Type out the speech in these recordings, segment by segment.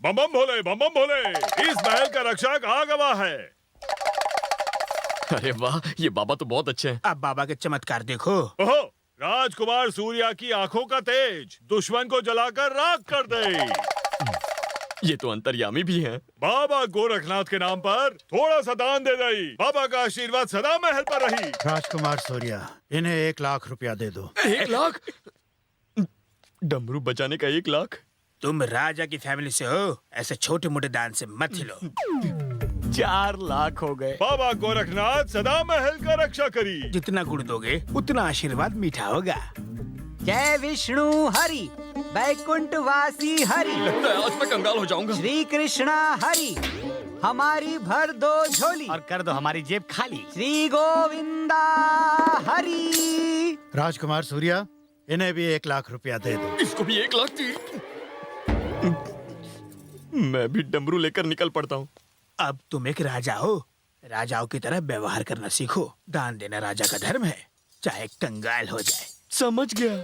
बम बम भोले, बम बम भोले। इस महल का रक्षक आ गवा है। अरे वाह, ये बाबा तो बहुत अच्छे हैं। अब बाबा के चमत्कार देखो। ओहो, राजकुमार सूर्या की आंखों का तेज दुश्मन को जलाकर राख कर दे। ये तो अंतर्यामी भी हैं। बाबा गोरखनाथ के नाम पर थोड़ा सा दान दे दई। बाबा का आशीर्वाद सदा महल पर रही। राजकुमार सूर्या, इन्हें 1 लाख रुपया दे दो। 1 लाख? डमरू बचाने का 1 लाख? तुम राजा की फैमिली से हो, ऐसे छोटे मोटे दान से मत हिलो। 4 लाख हो गए। बाबा गोरखनाथ सदा महल का रक्षा करी। जितना गुड़ दोगे उतना आशीर्वाद मीठा होगा। जय विष्णु हरि, वैकुंठ वासी हरि, लगता है आज मैं कंगाल हो जाऊंगा। श्री कृष्णा हरि, हमारी भर दो झोली और कर दो हमारी जेब खाली। श्री गोविंदा हरि। राजकुमार सूर्या, इन्हें भी 1 लाख रुपया दे दो। इसको भी 1 लाख दी। मैं भी डमरू लेकर निकल पड़ता हूँ। अब तुम एक राजा हो, राजाओं की तरह व्यवहार करना सीखो। दान देना राजा का धर्म है, चाहे कंगाल हो जाए। समझ गया।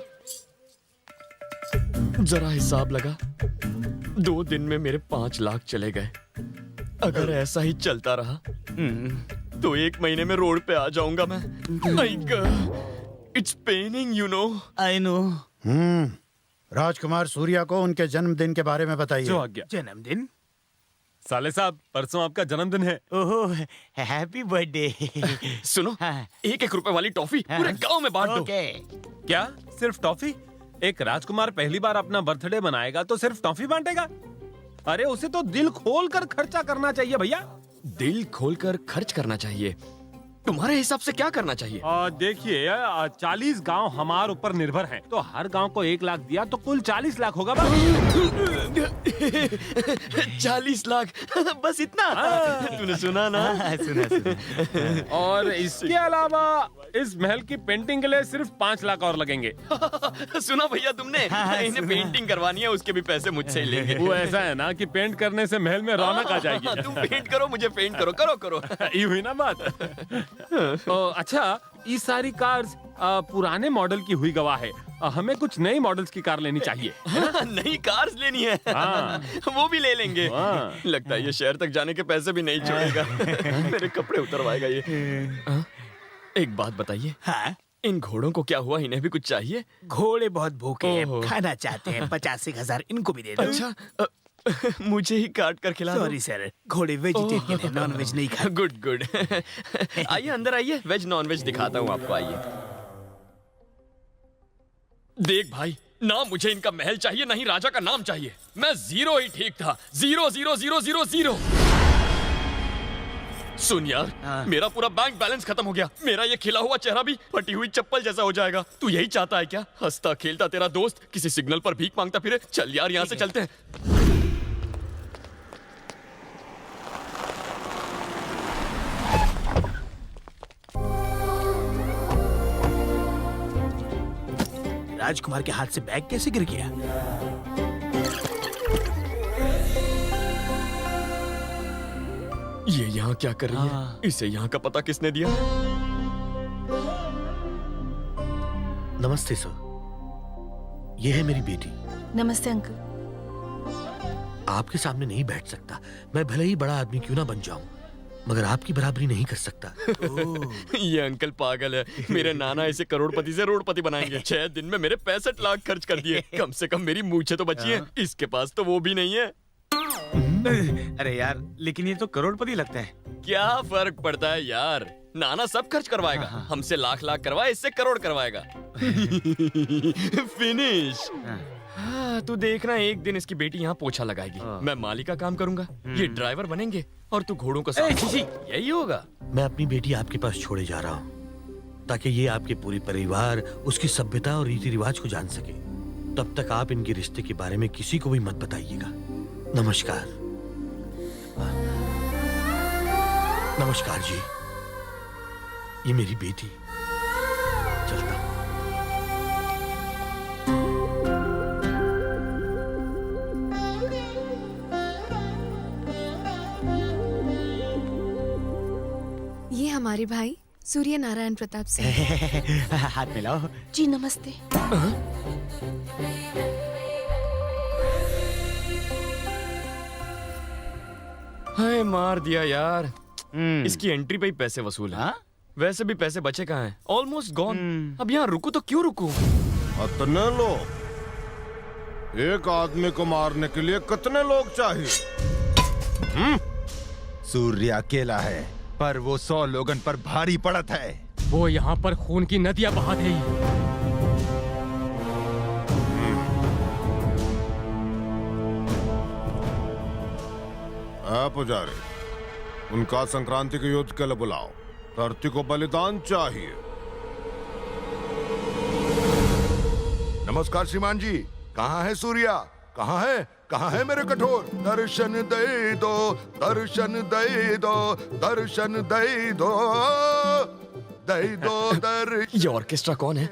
जरा हिसाब लगा, 2 दिन में मेरे 5 लाख चले गए। अगर ऐसा ही चलता रहा तो 1 महीने में रोड पे आ जाऊंगा मैं। It's paining, you know. I know. Rajkumar Surya को उनके जन्मदिन के बारे में बताइए। जो आज्ञा। जन्मदिन? साले साहब, परसों आपका जन्मदिन है। ओहो, हैप्पी बर्थडे। सुनो, हाँ। 1-1 रुपए वाली टॉफी पूरे गांव में बांट दो। ओके। क्या सिर्फ टॉफी? एक राजकुमार पहली बार अपना बर्थडे मनाएगा तो सिर्फ टॉफी बांटेगा? अरे उसे तो दिल खोल कर खर्चा करना चाहिए भैया। दिल खोलकर खर्च करना चाहिए। तुम्हारे हिसाब से क्या करना चाहिए? देखिए, 40 गांव हमारे ऊपर निर्भर हैं, तो हर गांव को 1 लाख दिया तो कुल 40 लाख होगा। 40 लाख? बस इतना? तूने सुना ना? सुना। और इसके अलावा इस महल की पेंटिंग के लिए सिर्फ 5 लाख और लगेंगे। सुना भैया तुमने? इन्हें पेंटिंग करवानी है, उसके भी पैसे मुझसे ही लेंगे। वो ऐसा है ना कि पेंट करने से महल में रौनक आ जाएगी। तुम पेंट करो, मुझे पेंट करो। करो। ये हुई ना बात। अच्छा, ये सारी कार्स पुराने मॉडल की हुई गवाह है। हमें कुछ नई मॉडल्स की कार लेनी चाहिए। नई कार्स लेनी है? हाँ। वो भी ले लेंगे। हाँ। लगता है ये शहर तक जाने के पैसे भी नहीं छोड़ेगा। मेरे कपड़े उतरवाएगा ये। एक बात बताइए, हाँ? इन घोड़ों को क्या हुआ? इन्हें भी कुछ चाहिए? घोड़े बहुत भूखे हैं, ओहो। खाना चाहते हैं। 85,000 इनको भी दे दो। अच्छा, मुझे ही काट कर खिला दो। सॉरी सर, घोड़े वेजिटेरियन है, नॉन वेज नहीं खाते। गुड। आइए अंदर आइए, वेज नॉन वेज दिखाता हूँ आपको। आइए। देख भाई, ना मुझे इनका महल चाहिए, ना ही राजा का नाम चाहिए। मैं 0 ही ठीक था। 0 सुन यार, मेरा पूरा बैंक बैलेंस खत्म हो गया। मेरा ये खिला हुआ चेहरा भी फटी हुई चप्पल जैसा हो जाएगा। तू यही चाहता है क्या? हंसता खेलता तेरा दोस्त किसी सिग्नल पर भीख मांगता फिरे। चल यार, यहाँ से चलते हैं। राजकुमार के हाथ से बैग कैसे गिर गया? ये यहाँ क्या कर रही है? इसे यहाँ का पता किसने दिया? नमस्ते सर, ये है मेरी बेटी। नमस्ते अंकल। आपके सामने नहीं बैठ सकता। मैं भले ही बड़ा आदमी क्यों ना बन जाऊं, मगर आपकी बराबरी नहीं कर सकता। ये अंकल पागल है। मेरे नाना इसे करोड़पति से रोडपति बनाएंगे। 6 दिन में मेरे 65 लाख खर्च कर दिए। कम से कम मेरी मूछें तो बची हैं। इसके पास तो वो भी नहीं है। अरे यार, लेकिन ये तो करोड़पति लगता है। क्या फर्क पड़ता है यार? नाना सब खर्च करवाएगा। हमसे लाख करवाए, इससे करोड़ करवाएगा। फिनिश। हाँ, तू देखना, एक दिन इसकी बेटी यहाँ पोछा लगाएगी। मैं माली का काम करूंगा, ये ड्राइवर बनेंगे और तू घोड़ों का साथ। यही होगा। मैं अपनी बेटी आपके पास छोड़े जा रहा हूँ, ताकि ये आपके पूरे परिवार, उसकी सभ्यता और रीति रिवाज को जान सके। तब तक आप इनके रिश्ते के बारे में किसी को भी मत बताइएगा। नमस्कार। नमस्कार जी, ये मेरी बेटी। चलता हूँ। ये हमारे भाई सूर्य नारायण प्रताप सिंह। हाथ मिलाओ। जी नमस्ते। हाय मार दिया यार। इसकी एंट्री पे ही पैसे वसूल है। वैसे भी पैसे बचे कहाँ हैं? Almost gone. अब यहाँ रुकू तो क्यों रुकू? कितने लोग? एक आदमी को मारने के लिए कितने लोग चाहिए? सूर्य अकेला है, पर वो 100 लोगन पर भारी पड़त है। वो यहाँ पर खून की नदियां बहा देगी। पुजारी, उनका संक्रांति के युद्ध के लिए बुलाओ। धरती को बलिदान चाहिए। नमस्कार श्रीमान जी। कहाँ है सूर्या? कहाँ है? कहाँ है मेरे कठोर? दर्शन दे दो, दर्शन दे दो, दर्शन दे दो, दे दो दर्शन। ये ऑर्केस्ट्रा कौन है?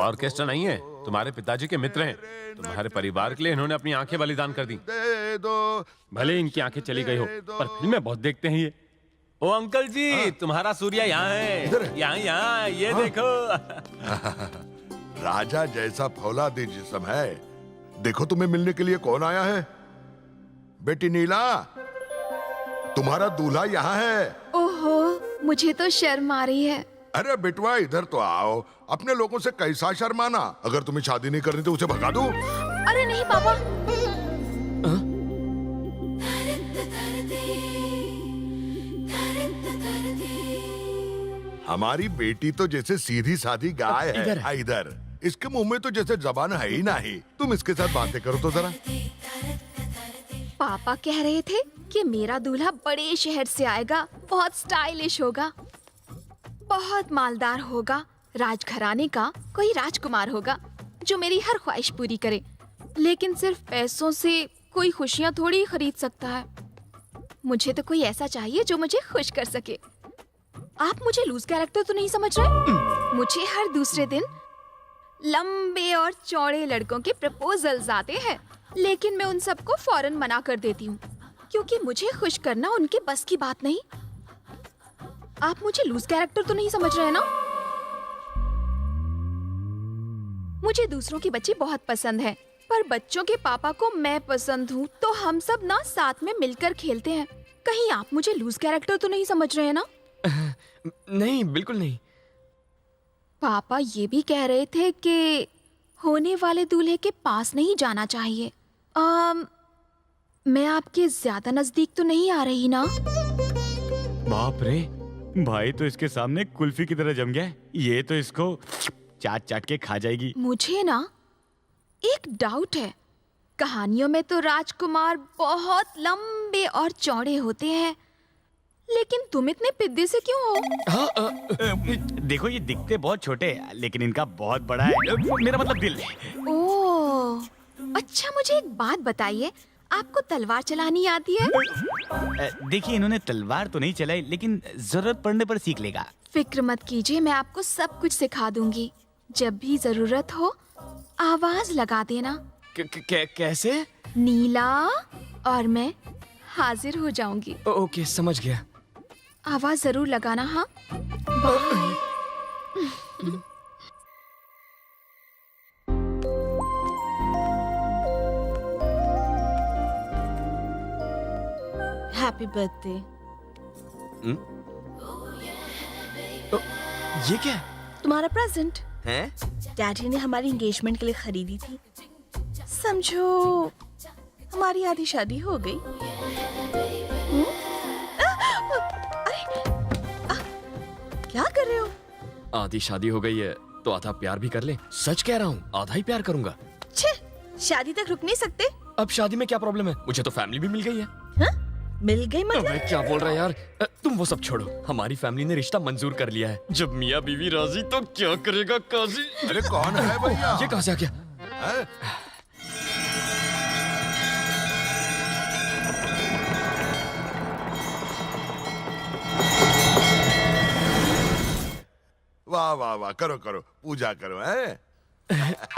ऑर्केस्ट्रा नहीं है, तुम्हारे पिताजी के मित्र हैं। तुम्हारे परिवार के लिए इन्होंने अपनी आंखें बलिदान कर दी। दे दो। भले इनकी आंखें चली गई हो, पर फिल्में बहुत देखते हैं ये। ओ अंकल जी, तुम्हारा सूर्या यहाँ है। यहाँ ये देखो। राजा जैसा फौलादी जिस्म है। देखो तुम्हें मिलने के लिए कौन आया है। बेटी नीला, तुम्हारा दूल्हा यहाँ है। ओहो, मुझे तो शर्म आ रही है। अरे बेटवा इधर तो आओ। अपने लोगों से कैसा शर्माना। अगर तुम्हें शादी नहीं करनी तो उसे भगा दो। अरे नहीं पापा। हमारी बेटी तो जैसे सीधी सादी गाय है। इधर इसके मुंह में तो जैसे जबान है ही नहीं। तुम इसके साथ बातें करो तो जरा। पापा कह रहे थे कि मेरा दूल्हा बड़े शहर से आएगा, बहुत स्टाइलिश होगा, बहुत मालदार होगा, राजघराने का कोई राजकुमार होगा जो मेरी हर ख्वाहिश पूरी करे। लेकिन सिर्फ पैसों से कोई खुशियाँ थोड़ी खरीद सकता है। मुझे तो कोई ऐसा चाहिए जो मुझे खुश कर सके। आप मुझे लूज कैरेक्टर तो नहीं समझ रहे? मुझे हर दूसरे दिन लंबे और चौड़े लड़कों के प्रपोजल्स आते हैं, लेकिन मैं उन सबको फौरन मना कर देती हूँ, क्योंकि मुझे खुश करना उनके बस की बात नहीं। आप मुझे लूज कैरेक्टर तो नहीं समझ रहे ना? मुझे दूसरों के बच्चे बहुत पसंद हैं, पर बच्चों के पापा को मैं पसंद हूँ, तो हम सब ना साथ में मिलकर खेलते हैं। कहीं आप मुझे लूज कैरेक्टर तो नहीं समझ रहे हैं ना? नहीं, बिल्कुल नहीं। पापा ये भी कह रहे थे कि होने वाले दूल्हे के पास नहीं जाना चाहिए। मैं आपके ज्यादा नजदीक तो नहीं आ रही ना? बाप रे, भाई तो इसके सामने कुल्फी की तरह जम गया है। ये तो इसको चाट चाट के खा जाएगी। मुझे ना एक डाउट है। कहानियों में तो राजकुमार बहुत लंबे और चौड़े होते हैं, लेकिन तुम इतने पिद्दे से क्यों हो? देखो, ये दिखते बहुत छोटे हैं, लेकिन इनका बहुत बड़ा है। मेरा मतलब दिल है। ओह, अच्छा मुझे एक बात बताइए, आपको तलवार चलानी आती है? देखिए, इन्होंने तलवार तो नहीं चलाई, लेकिन जरूरत पड़ने पर सीख लेगा। फिक्र मत कीजिए, मैं आपको सब कुछ सिखा दूंगी। जब भी जरूरत हो आवाज लगा देना। कैसे? नीला और मैं हाजिर हो जाऊंगी। ओके, समझ गया। आवाज जरूर लगाना। हाँ, बाय। Happy birthday. ये क्या है? तुम्हारा प्रेजेंट है? डैडी ने हमारी एंगेजमेंट के लिए खरीदी थी। समझो हमारी आधी शादी हो गई। क्या कर रहे हो? आधी शादी हो गई है तो आधा प्यार भी कर ले। सच कह रहा हूँ, आधा ही प्यार करूंगा। छे, शादी तक रुक नहीं सकते? अब शादी में क्या प्रॉब्लम है? मुझे तो फैमिली भी मिल गई है। हा? मिल गई मतलब? मैं क्या बोल रहा है यार? तुम वो सब छोड़ो, हमारी फैमिली ने रिश्ता मंजूर कर लिया है। जब मियाँ बीवी राजी तो क्या करेगा काजी? अरे कौन है भैया? ये कहाँ से आ गया? वाह वाह वाह, करो करो, पूजा करो। है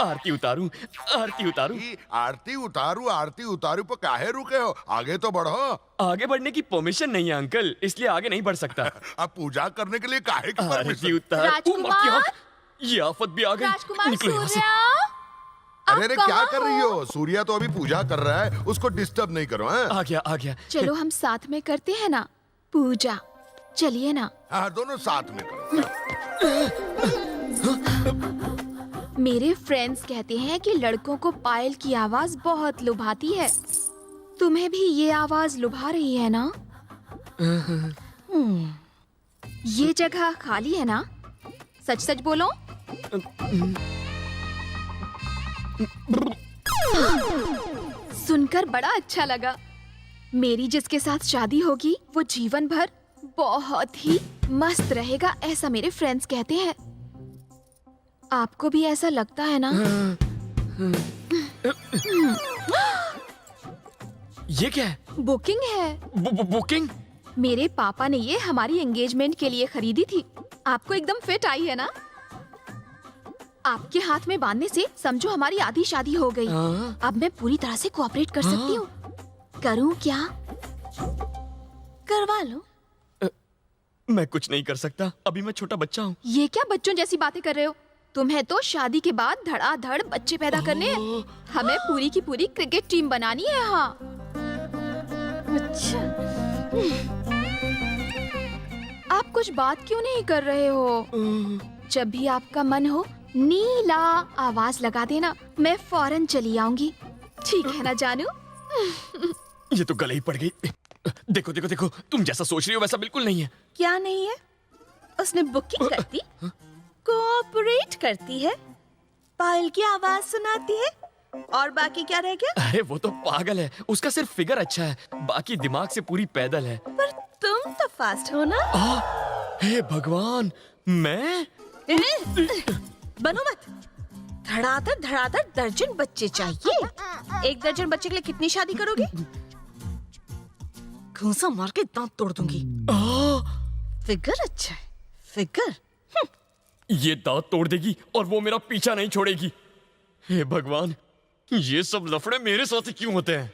आरती उतारूं, आरती उतारूं। आरती उतारू, आरती उतारू पर काहे रुके हो? आगे तो बढ़ो। आगे बढ़ने की परमिशन नहीं है अंकल, इसलिए आगे नहीं बढ़ सकता। अब पूजा करने के लिए काहे की आरती परमिशन? उतार। राजकुमार, ये आफत भी आ गई। राजकुमार निकलो यहाँ से। सूर्या, अरे अरे क्या कर रही हो? सूर्या तो अभी पूजा कर रहा है, उसको डिस्टर्ब नहीं करो। हैं? आ गया। चलो हम साथ में करते हैं ना पूजा, चलिए ना। हाँ, दोनों साथ में करो। मेरे फ्रेंड्स कहते हैं कि लड़कों को पायल की आवाज बहुत लुभाती है। तुम्हें भी ये आवाज लुभा रही है ना? ये जगह खाली है ना? सच सच बोलो। सुनकर बड़ा अच्छा लगा। मेरी जिसके साथ शादी होगी वो जीवन भर बहुत ही मस्त रहेगा, ऐसा मेरे फ्रेंड्स कहते हैं। आपको भी ऐसा लगता है ना? ये क्या है? बुकिंग है। बुकिंग? मेरे पापा ने ये हमारी एंगेजमेंट के लिए खरीदी थी। आपको एकदम फिट आई है ना? आपके हाथ में बांधने से समझो हमारी आधी शादी हो गई। अब मैं पूरी तरह से कोऑपरेट कर सकती हूँ। करूँ क्या? करवा लो। मैं कुछ नहीं कर सकता, अभी मैं छोटा बच्चा हूँ। ये क्या बच्चों जैसी बातें कर रहे हो? तुम्हें तो शादी के बाद धड़ाधड़ बच्चे पैदा करने हैं। हमें पूरी की पूरी क्रिकेट टीम बनानी है यहाँ। अच्छा, आप कुछ बात क्यों नहीं कर रहे हो? जब भी आपका मन हो नीला आवाज लगा देना, मैं फौरन चली आऊंगी। ठीक है ना जानू? ये तो गले ही पड़ गई। देखो देखो देखो, तुम जैसा सोच रही हो वैसा बिल्कुल नहीं है। क्या नहीं है? उसने बुकिंग करती, कोऑपरेट करती है, पायल की आवाज सुनाती है, और बाकी क्या रह गया? अरे वो तो पागल है, उसका सिर्फ फिगर अच्छा है, बाकी दिमाग से पूरी पैदल है। पर तुम तो फास्ट हो ना? हे भगवान, मैं? बनो मत। धड़ाधड़ दर्जन बच्चे चाहिए। एक दर्जन बच्चे के लिए कितनी शादी करोगे? घूंसा मार के दांत तोड़ दूंगी। फिगर अच्छा है, फिगर। ये दांत तोड़ देगी और वो मेरा पीछा नहीं छोड़ेगी। हे भगवान, ये सब लफड़े मेरे साथ क्यों होते हैं?